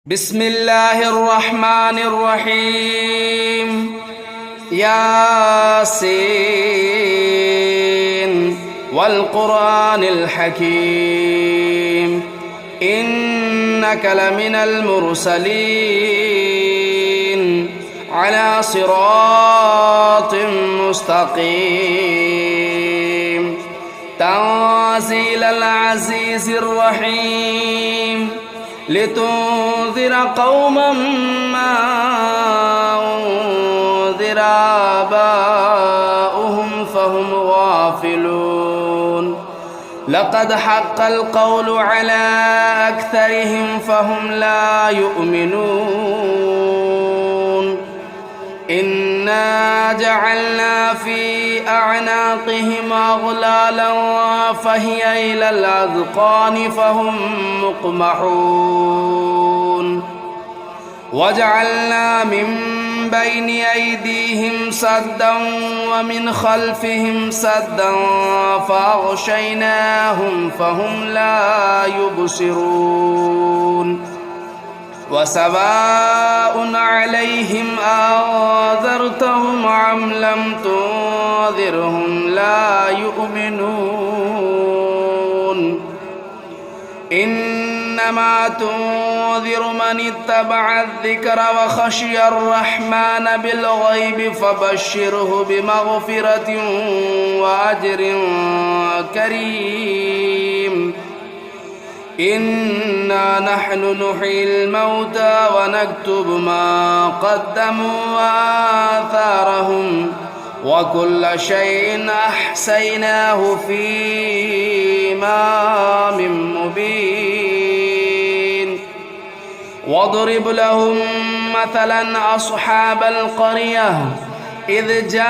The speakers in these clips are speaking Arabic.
بسم الله الرحمن الرحيم. ياسين والقرآن الحكيم إنك لمن المرسلين على صراط مستقيم تنزيل العزيز الرحيم لتنذر قوما ما أنذر آباؤهم فهم غافلون لقد حق القول على أكثرهم فهم لا يؤمنون إنا جعلنا في أعناقهم أغلالا فهي إلى الأذقان فهم مقمحون وجعلنا من بين أيديهم سدا ومن خلفهم سدا فأغشيناهم فهم لا يبصرون وسواء عليهم أنذرتهم أم لم تنذرهم لا يؤمنون إنما تنذر من اتبع الذكر وخشي الرحمن بالغيب فبشره بمغفرة وأجر كريم إنا نحن نحيي الموتى ونكتب ما قدموا وآثارهم وكل شيء أحصيناه في إمام مبين واضرب لهم مثلا أصحاب القرية إذ جاءها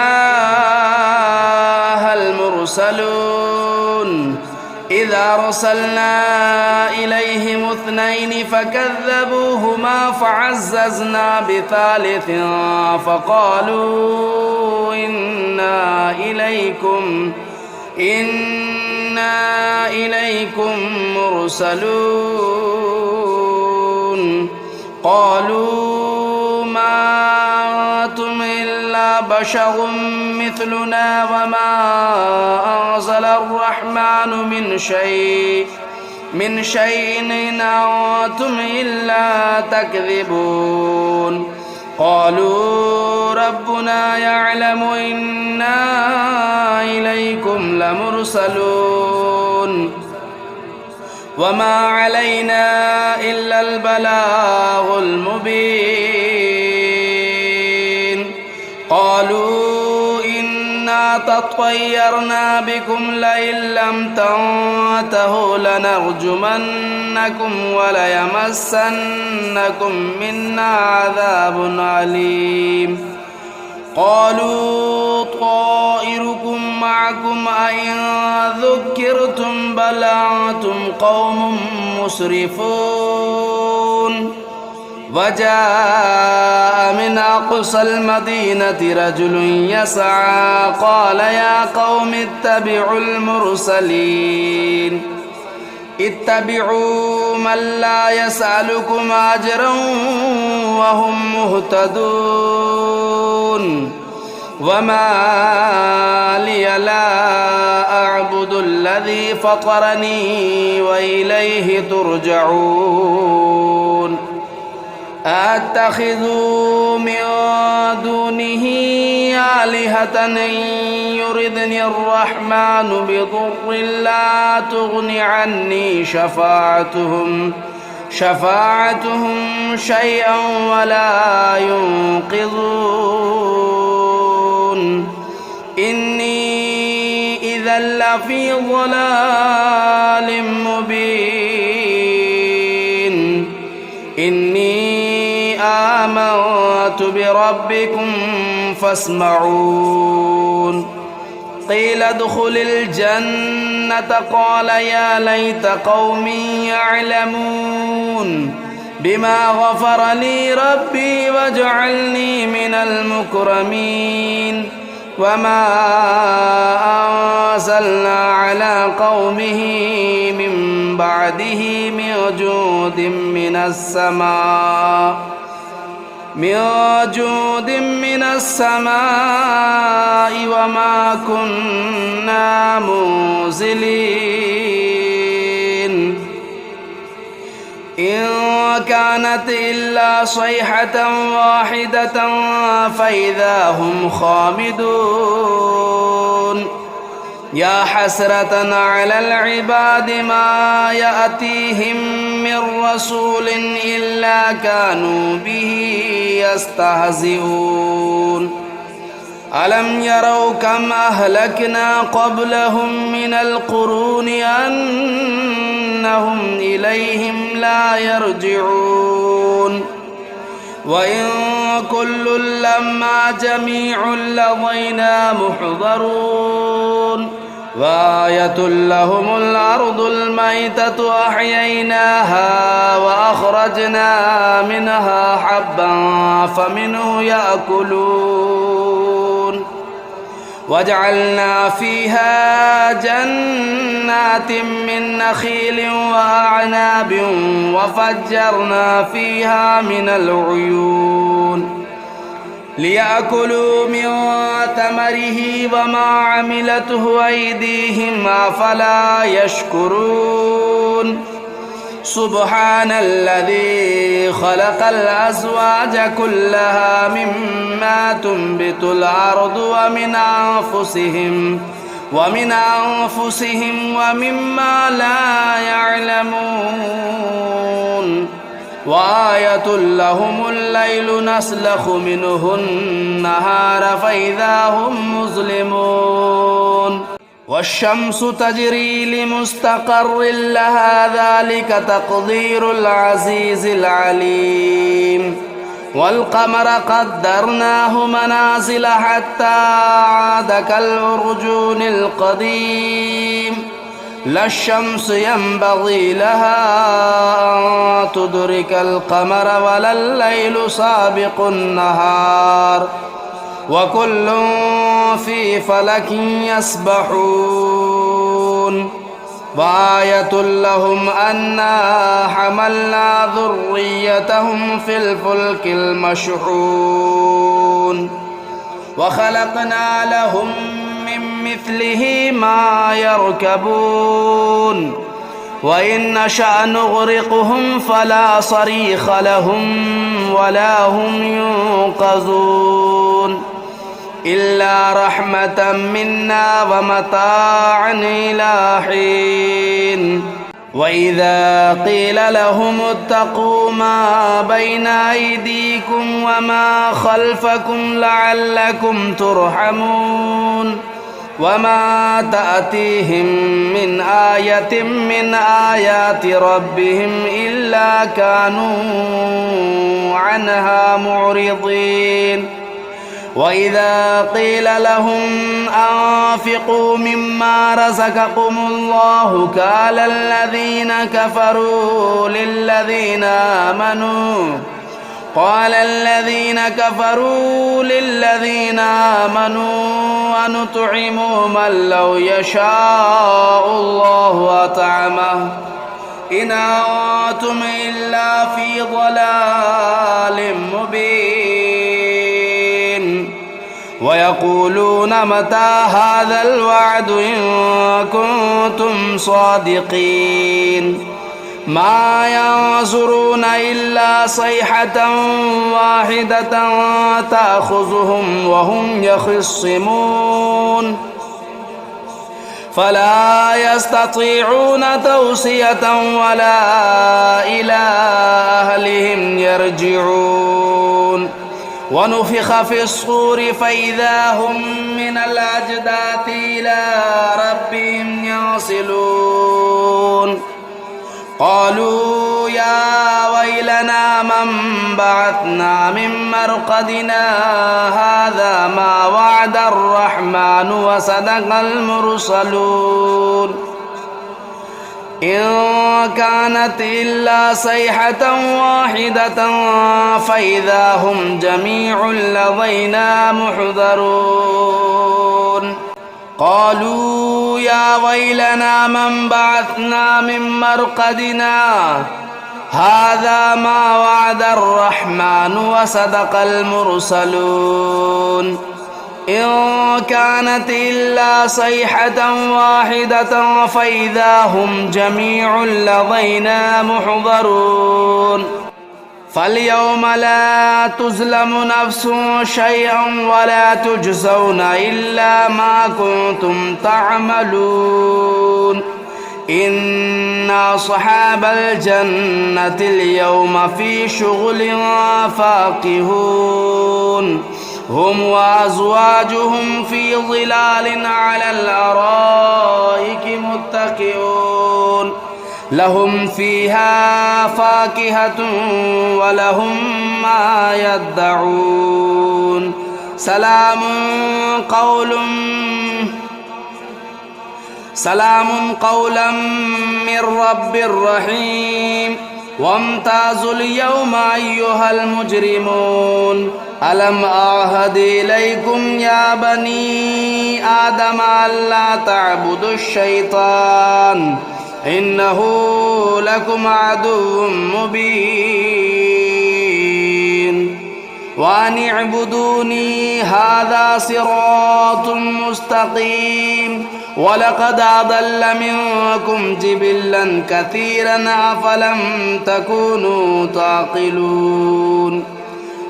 المرسلون إذ أرسلنا إليهم اثنين فكذبوهما فعززنا بثالث فقالوا إنا إليكم مرسلون قالوا ما أنتم إلا بشر مثلنا وما أنزل الرحمن من شيء إن أنتم إلا تكذبون قالوا ربنا يعلم إنا إليكم لمرسلون وما علينا إلا البلاغ المبين قالوا إنا تطيرنا بكم لئن لم تنتهوا لنرجمنكم وليمسنكم منا عذاب عليم قالوا طائركم معكم أئن ذكرتم بل أنتم قوم مسرفون وجاء من أقصى المدينة رجل يسعى قال يا قوم اتبعوا المرسلين اتبعوا من لا يسألكم أجرا وهم مهتدون وما لي لا أعبد الذي فطرني وإليه ترجعون أتخذوا من دونه آلهة إن يردني الرحمن بضر لا تغن عني شفاعتهم شيئا ولا ينقذون إني إذا لفي ضلال مبين إني آمنت بربكم فاسمعون قيل ادخل الجنة قال يا ليت قومي يعلمون بما غفر لي ربي وجعلني من المكرمين وما أنزلنا على قومه من بعده من جود من السماء وما كنا منزلين إن كانت إلا صيحة واحدة فإذا هم خامدون يا حسرة على العباد ما يأتيهم من رسول إلا كانوا به يستهزئون ألم يروا كم أهلكنا قبلهم من القرون أنهم إليهم لا يرجعون وإن كل لما جميع لدينا محضرون وآية لهم الأرض الميتة أحييناها وأخرجنا منها حبا فمنه يأكلون وجعلنا فيها جنات من نخيل وأعناب وفجرنا فيها من العيون ليأكلوا من ثمره وما عملته أيديهم أفلا يشكرون سبحان الذي خلق الأزواج كلها مما تنبت الأرض ومن أنفسهم ومما لا يعلمون وآية لهم الليل نسلخ منه النهار فإذا هم مظلمون والشمس تجري لمستقر لها ذلك تقدير العزيز العليم والقمر قدرناه منازل حتى عاد كالعرجون القديم لا الشمس ينبغي لها أن تدرك القمر ولا الليل سابق النهار وكل في فلك يسبحون وآية لهم أنا حملنا ذريتهم في الفلك المشحون وخلقنا لهم من مثله ما يركبون وإن نشأ نغرقهم فلا صريخ لهم ولا هم ينقذون إلا رحمة منا ومتاعا إلى حين وإذا قيل لهم اتقوا ما بين أيديكم وما خلفكم لعلكم ترحمون وما تأتيهم من آية من آيات ربهم إلا كانوا عنها معرضين وإذا قيل لهم أنفقوا مما رزقكم الله قال الذين كفروا للذين آمنوا أنطعم من لو يشاء الله أطعمه إن أنتم إلا في ضلال مبين ويقولون متى هذا الوعد إن كنتم صادقين ما ينظرون إلا صيحة واحدة تأخذهم وهم يخصمون فلا يستطيعون توصية ولا إلى أهلهم يرجعون ونفخ في الصور فإذا هم من الأجداث إلى ربهم ينسلون قالوا يا ويلنا من بعثنا من مرقدنا هذا ما وعد الرحمن وصدق المرسلون إن كانت إلا صيحة واحدة فإذا هم جميع لدينا محضرون قالوا يا ويلنا من بعثنا من مرقدنا هذا ما وعد الرحمن وصدق المرسلون إن كانت إلا صيحة واحدة فإذا هم جميع لدينا محضرون فاليوم لا تظلم نفس شيئا ولا تجزون إلا ما كنتم تعملون إن أصحاب الجنة اليوم في شغل فاكهون هم وأزواجهم في ظلال على الأرائك متكئون لهم فيها فاكهة ولهم ما يدعون سلام قولا من رب رحيم وامتازوا اليوم أيها المجرمون ألم أعهد إليكم يا بني آدم ألا تعبدوا الشيطان إنه لكم عدو مبين وأن اعبدوني هذا صراط مستقيم ولقد أضل منكم جبلا كثيرا أفلم تكونوا تعقلون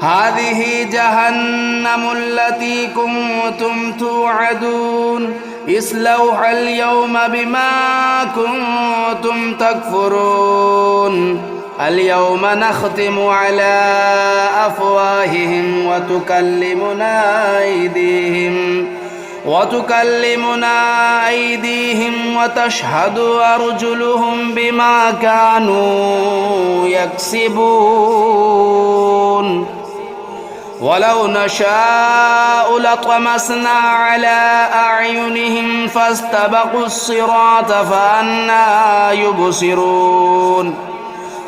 هذه جهنم التي كنتم توعدون اصلوها اليوم بما كنتم تكفرون اليوم نختم على أفواههم وتكلمنا أيديهم وتشهد أرجلهم بما كانوا يكسبون ولو نشاء لطمسنا على أعينهم فاستبقوا الصراط فأنى يبصرون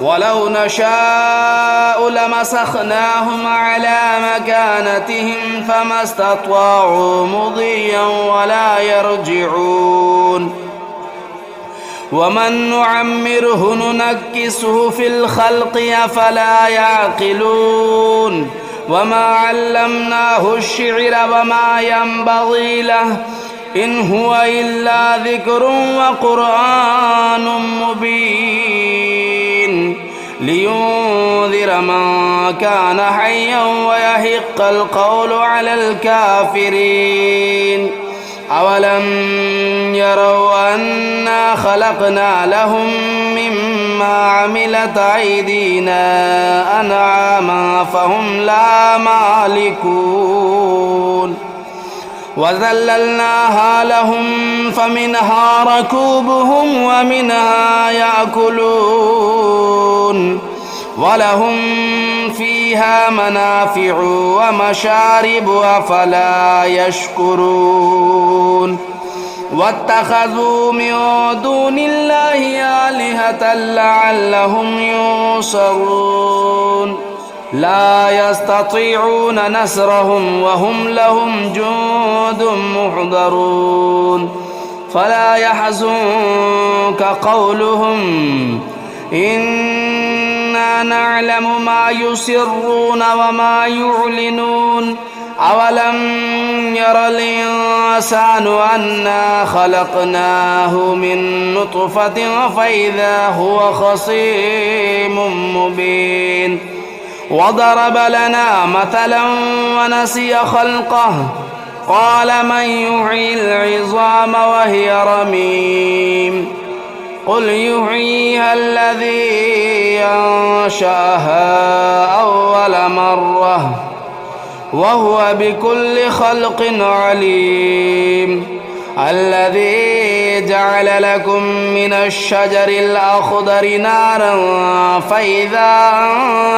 ولو نشاء لمسخناهم على مكانتهم فما استطاعوا مضيا ولا يرجعون ومن نعمره ننكسه في الخلق أفلا يعقلون وما علمناه الشعر وما ينبغي له إن هو إلا ذكر وقرآن مبين لينذر من كان حيا ويحق القول على الكافرين أولم يروا أنا خلقنا لهم مما عملت أيدينا أنعاما فهم لا مالكون وذللناها لهم فمنها ركوبهم ومنها يأكلون ولهم فيها منافع ومشارب أفلا يشكرون واتخذوا من دون الله آلهة لعلهم ينصرون لا يستطيعون نصرهم وهم لهم جند محضرون فلا يحزنك قولهم إنا نعلم ما يسرون وما يعلنون أولم ير الإنسان أنا خلقناه من نطفة فإذا هو خصيم مبين وضرب لنا مثلا ونسي خلقه قال من يحيي العظام وهي رميم قل يحييها الذي أنشأها أول مرة وهو بكل خلق عليم الذي جعل لكم من الشجر الأخضر نارا فإذا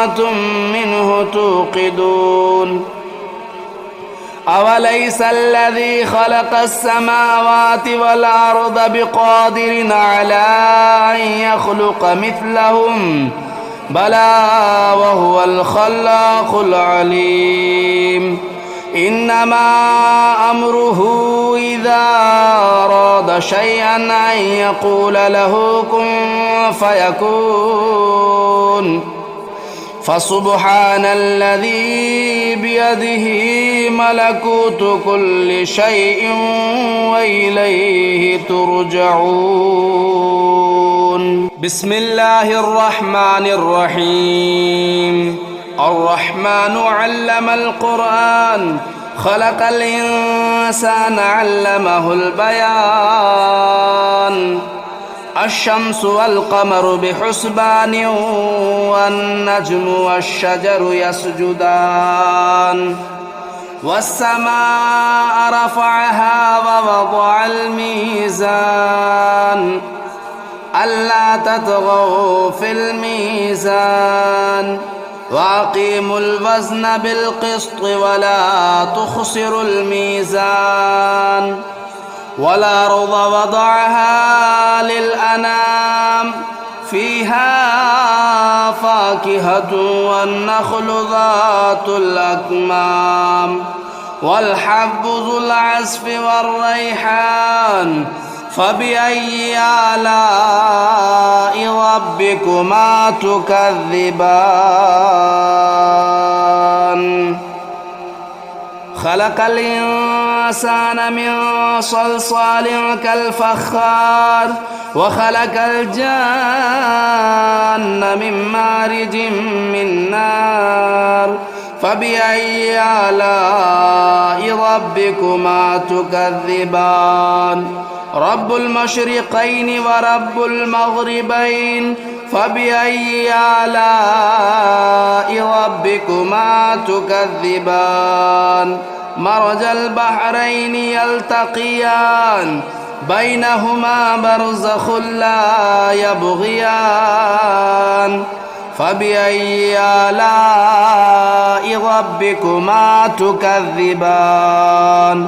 أنتم منه توقدون أوليس الذي خلق السماوات والأرض بقادر على أن يخلق مثلهم بلى وهو الخلاق العليم إنما أمره إذا أراد شيئا أن يقول له كن فيكون فسبحان الذي بيده ملكوت كل شيء وإليه ترجعون. بسم الله الرحمن الرحيم. الرحمن علم القرآن خلق الإنسان علمه البيان. الشمس والقمر بحسبان والنجم والشجر يسجدان والسماء رفعها ووضع الميزان ألا تطغوا في الميزان وأقيموا الوزن بالقسط ولا تخسروا الميزان والأرض وضعها للأنام فيها فاكهة والنخل ذات الأكمام والحب ذو العصف والريحان فبأي آلاء ربكما تكذبان. خلق الإنسان من صلصال كالفخار وخلق الجان من مارج من نار فبأي آلاء ربكما تكذبان. رب المشرقين ورب المغربين فبأي آلاء ربكما تكذبان. مرج البحرين يلتقيان بينهما برزخ لا يبغيان فبأي آلاء ربكما تكذبان.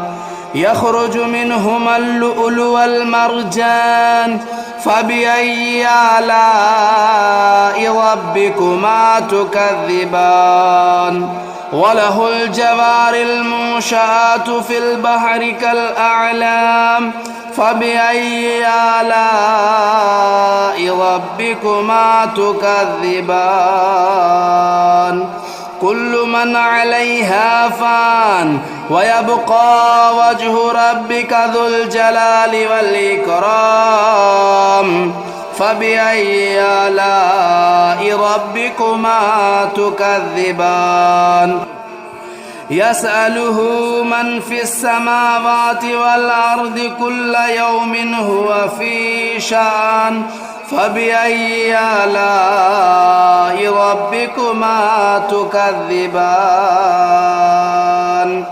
يخرج منهما اللؤلؤ والمرجان فبأي آلاء ربكما تكذبان. وله الجوار المنشآت في البحر كالأعلام فبأي آلاء ربكما تكذبان. كل من عليها فان ويبقى وجه ربك ذو الجلال والإكرام فبأي آلاء ربكما تكذبان. يسأله من في السماوات والأرض كل يوم هو في شأن فبأي آلاء ربكما تكذبان.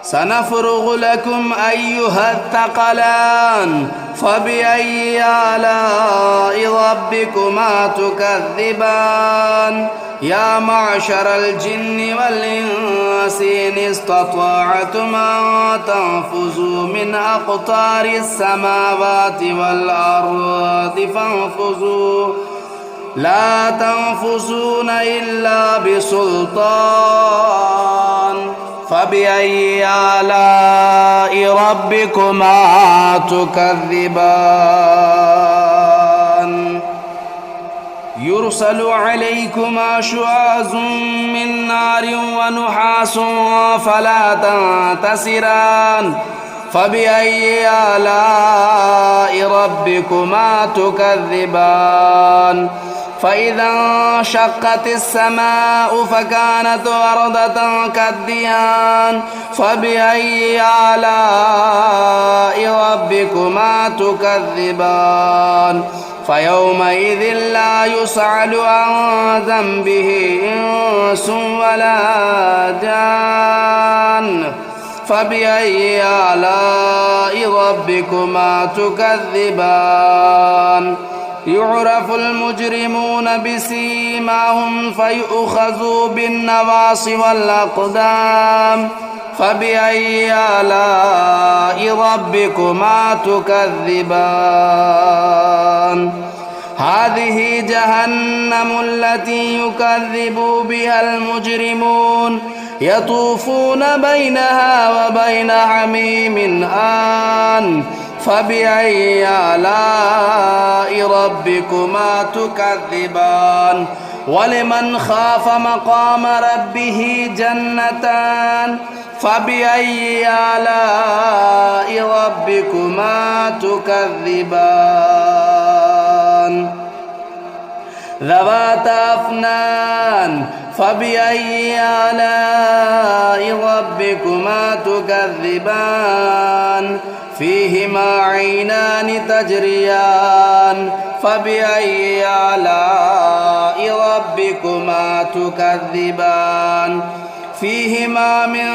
سنفرغ لكم أيها الثقلان فبأي آلاء ربكما تكذبان. يا معشر الجن والإنس إن استطعتم أن تنفذوا من أقطار السماوات والأرض فانفذوا لا تنفذون إلا بسلطان فبأي آلاء ربكما تكذبان. يرسل عليكما شواظ من نار ونحاس فلا تنتصران فبأي آلاء ربكما تكذبان. فإذا انشقت السماء فكانت وردة كالدهان فبأي آلاء ربكما تكذبان. فيومئذ لا يسأل عن ذنبه إنس ولا جان فبأي آلاء ربكما تكذبان. يعرف المجرمون بسيماهم فيؤخذوا بالنواصي والأقدام فبأي آلاء ربكما تكذبان. هذه جهنم التي يكذب بها المجرمون يطوفون بينها وبين حميم آن فبأي آلاء ربكما تكذبان ولمن خاف مقام ربه جنتان فبأي آلاء ربكما تكذبان ذواتا أفنان فبأي آلاء ربكما تكذبان فيهما عينان تجريان فبأي آلاء ربكما تكذبان فيهما من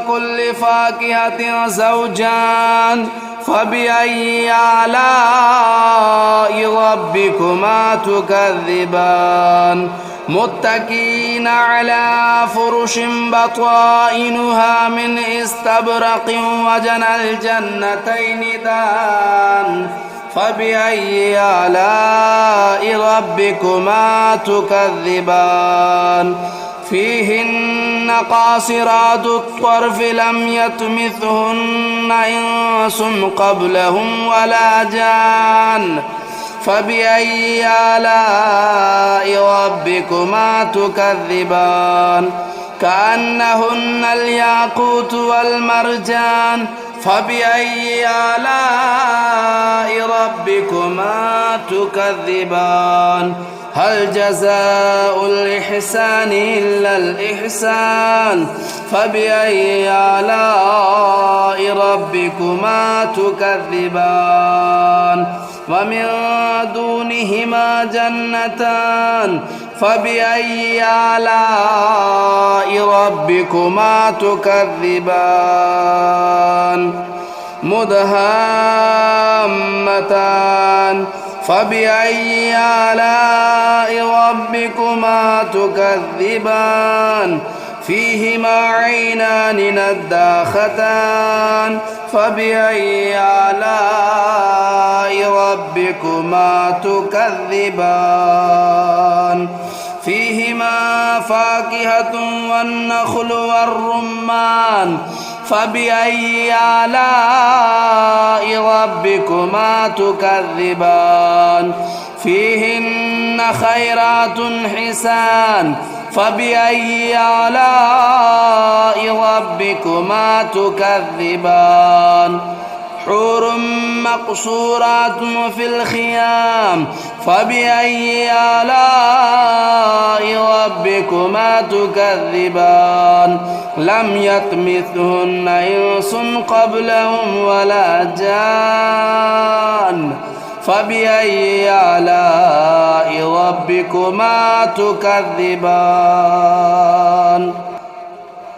كل فاكهة زوجان فبأي آلاء ربكما تكذبان متكئين على فرش بطائنها من استبرق وجنى الجنتين دان فبأي آلاء ربكما تكذبان فيهن قاصرات الطرف لم يطمثهن إنس قبلهم ولا جان فبأي آلاء ربكما تكذبان كأنهن الياقوت والمرجان فبأي آلاء ربكما تكذبان هل جزاء الإحسان إلا الإحسان فبأي آلاء ربكما تكذبان ومن دونهما جنتان فبأي آلاء ربكما تكذبان مدهامتان فبأي آلاء ربكما تكذبان فيهما عينان نداختان فبأي آلاء ربكما تكذبان فيهما فاكهة والنخل والرمان فبأي آلاء ربكما تكذبان فيهن خيرات حسان فبأي آلاء ربكما تكذبان حور مقصورات في الخيام فبأي آلاء ربكما تكذبان لم يطمثهن إنس قبلهم ولا جان فبأي آلاء ربكما تكذبان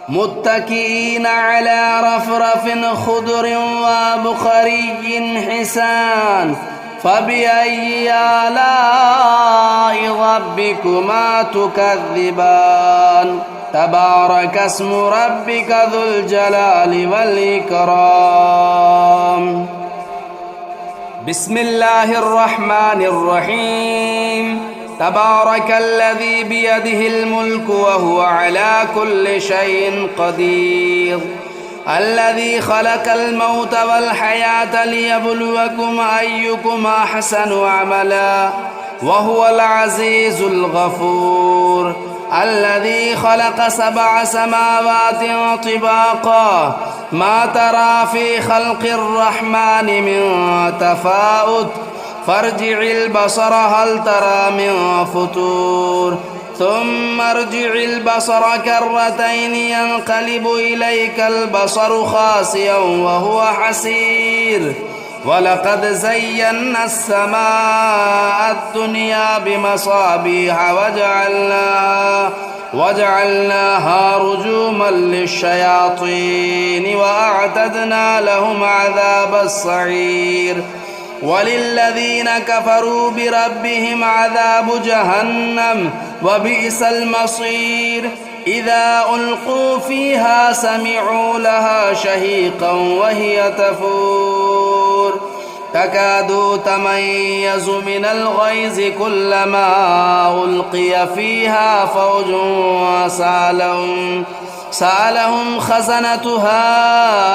متكئين على رفرف خضر وبخري حسان فبأي آلاء ربكما تكذبان تبارك اسم ربك ذو الجلال والإكرام بسم الله الرحمن الرحيم تبارك الذي بيده الملك وهو على كل شيء قدير الذي خلق الموت والحياة ليبلوكم أيكم أحسن عملا وهو العزيز الغفور الذي خلق 7 سماوات طباقا ما ترى في خلق الرحمن من تفاؤت فارجع البصر هل ترى من فطور ثم ارجع البصر كرتين ينقلب إليك البصر خاسئا وهو حسير ولقد زينا السماء الدنيا بمصابيح وجعلناها رجوما للشياطين وأعتدنا لهم عذاب السعير وللذين كفروا بربهم عذاب جهنم وبئس المصير إذا ألقوا فيها سمعوا لها شهيقا وهي تفور تكاد تميز من الغيظ كلما ألقي فيها فوج سألهم خزنتها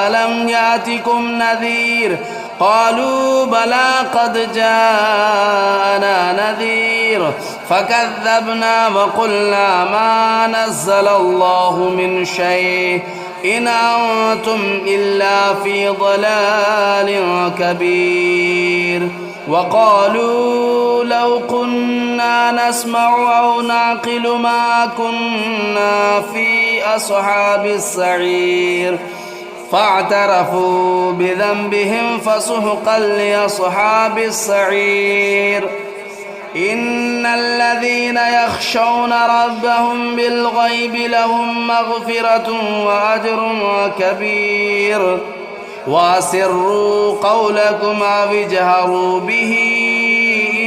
ألم يأتكم نذير قالوا بلى قد جاءنا نذير فكذبنا وقلنا ما نزل الله من شيء إن أنتم إلا في ضلال كبير وقالوا لو كنا نسمع أو نعقل ما كنا في أصحاب السعير فاعترفوا بذنبهم فسحقا لأصحاب السعير إن الذين يخشون ربهم بالغيب لهم مغفرة وأجر كبير وأسروا قولكم أو اجهروا به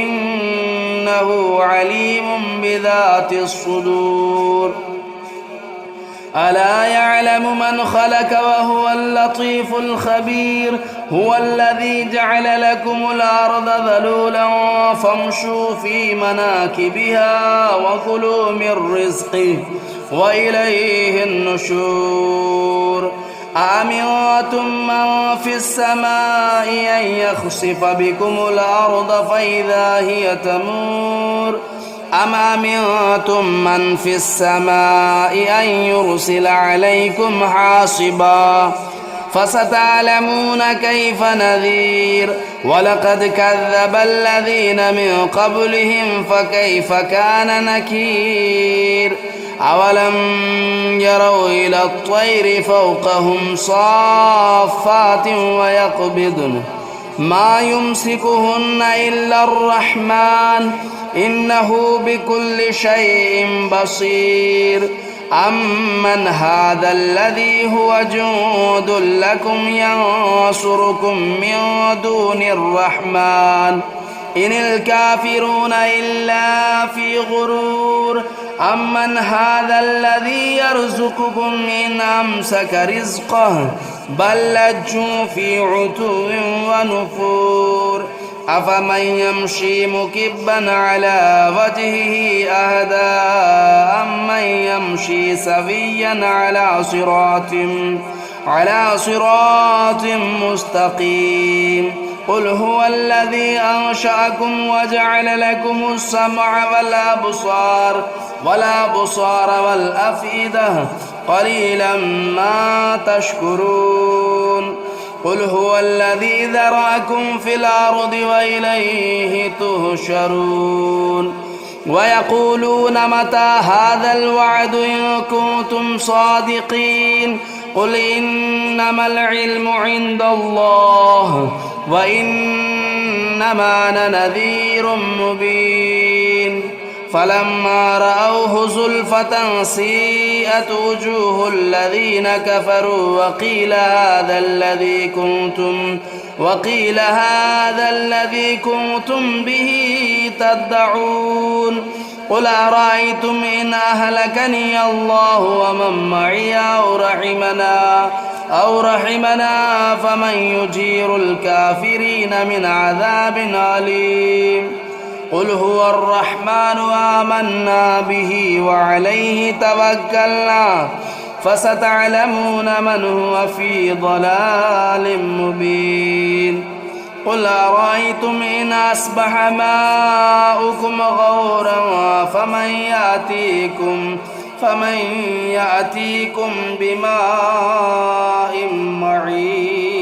إنه عليم بذات الصدور ألا يعلم من خلق وهو اللطيف الخبير هو الذي جعل لكم الأرض ذلولا فامشوا في مناكبها وكلوا من رزقه وإليه النشور أأمنتم من في السماء أن يخسف بكم الأرض فإذا هي تمور أم أمنتم من في السماء أن يرسل عليكم حاصبا فستعلمون كيف نذير ولقد كذب الذين من قبلهم فكيف كان نكير أولم يروا إلى الطير فوقهم صافات ويقبضن ما يمسكهن إلا الرحمن إنه بكل شيء بصير أمن هذا الذي هو جند لكم ينصركم من دون الرحمن إن الكافرون إلا في غرور أمن هذا الذي يرزقكم إن أمسك رزقه بل لجوا في عتو ونفور أفمن يمشي مكبا على وجهه أهدى أمن يمشي سويا على صراط مستقيم قل هو الذي أنشأكم وجعل لكم السمع والأبصار والأفئدة قليلا ما تشكرون قل هو الذي ذرأكم في الأرض وإليه تهشرون ويقولون متى هذا الوعد إن كنتم صادقين قل إنما العلم عند الله وإنما أنا نذير مبين فلما رأوه زلفة سيئت وجوه الذين كفروا وقيل هذا الذي كنتم به تدعون قل أرأيتم إن أهلكني الله ومن معي أو رحمنا فمن يجير الكافرين من عذاب أليم قل هو الرحمن آمنا به وعليه توكلنا فستعلمون من هو في ضلال مبين قل أرأيتم إن أصبح ماؤكم غورا فمن يأتيكم بماء معين